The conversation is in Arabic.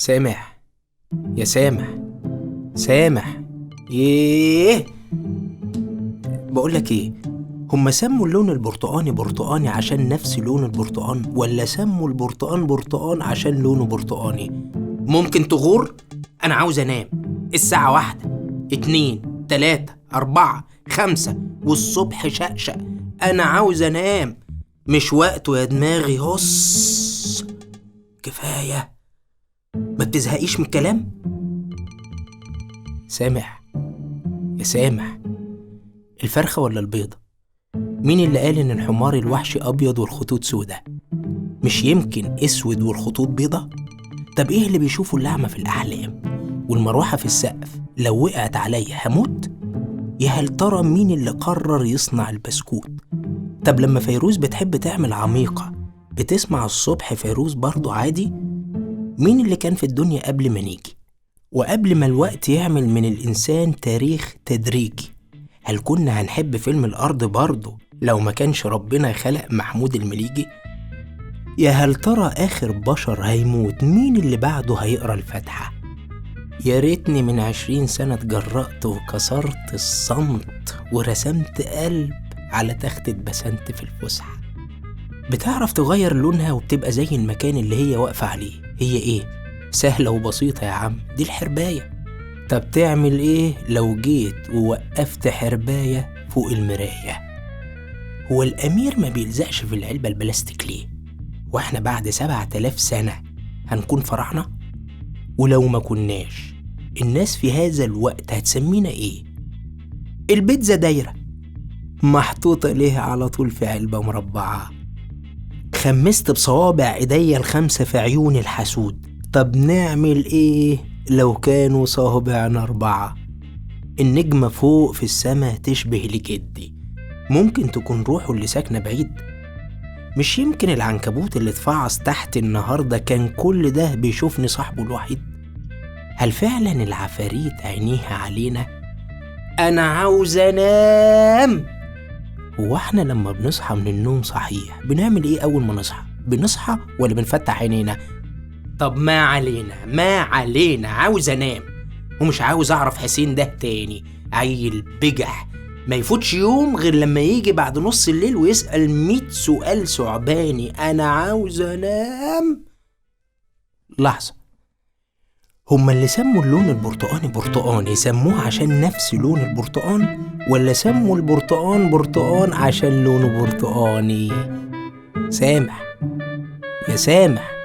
سامح، يا سامح، سامح. ييه، بقولك ايه، هما سموا اللون البرتقاني برتقاني عشان نفس لون البرتقان، ولا سموا البرتقان برتقان عشان لونه برتقاني؟ ممكن تغور؟ انا عاوز انام. الساعة 1، 2، 3، 4، 5 والصبح شقشق. انا عاوز انام، مش وقته يا دماغي. هص، كفاية. ما بتزهقيش من الكلام؟ سامح، يا سامح، الفرخة ولا البيضة؟ مين اللي قال ان الحمار الوحشي ابيض والخطوط سودة؟ مش يمكن اسود والخطوط بيضة؟ طب ايه اللي بيشوفوا اللعمة في الاحلام والمروحة في السقف لو وقعت عليا هموت؟ يا هل ترى مين اللي قرر يصنع البسكوت؟ طب لما فيروز بتحب تعمل عميقة بتسمع الصبح فيروز برضو عادي؟ مين اللي كان في الدنيا قبل ما نيجي وقبل ما الوقت يعمل من الإنسان تاريخ تدريجي؟ هل كنا هنحب فيلم الأرض برضه لو ما كانش ربنا خلق محمود المليجي؟ يا هل ترى آخر بشر هيموت مين اللي بعده هيقرأ الفاتحة؟ يا ريتني من 20 سنة اتجرأت وكسرت الصمت ورسمت قلب على تختة بسنت في الفسحة. بتعرف تغير لونها وبتبقى زي المكان اللي هي واقفة عليه. هي ايه؟ سهلة وبسيطة يا عم، دي الحرباية. طب تعمل ايه لو جيت ووقفت حرباية فوق المراية؟ هو الأمير ما بيلزقش في العلبة البلاستيك ليه؟ واحنا بعد 7000 سنة هنكون فرحنا؟ ولو ما كناش، الناس في هذا الوقت هتسمينا ايه؟ البيتزا دايرة محطوطة ليه على طول في علبة مربعة. خمست بصوابع ايديا ال5 في عيون الحسود. طب نعمل ايه لو كانوا صوابعنا 4؟ النجمة فوق في السما تشبه لجدي، ممكن تكون روحه اللي ساكنة بعيد. مش يمكن العنكبوت اللي اتفعص تحت النهاردة كان كل ده بيشوفني صاحبه الوحيد؟ هل فعلا العفاريت عينيها علينا؟ أنا عاوز أنام. هو احنا لما بنصحى من النوم صحيح بنعمل ايه أول ما نصحى؟ بنصحى ولا بنفتح عينينا؟ طب ما علينا، عاوز أنام ومش عاوز أعرف حسين ده تاني. عيل بجح ما يفوتش يوم غير لما يجي بعد نص الليل ويسأل 100 سؤال ثعباني. أنا عاوز أنام. لحظة، هما اللي سموا اللون البرتقاني برتقاني سموه عشان نفس لون البرتقان، ولا سموا البرتقان برتقان عشان لونه برتقاني؟ سامح، يا سامح،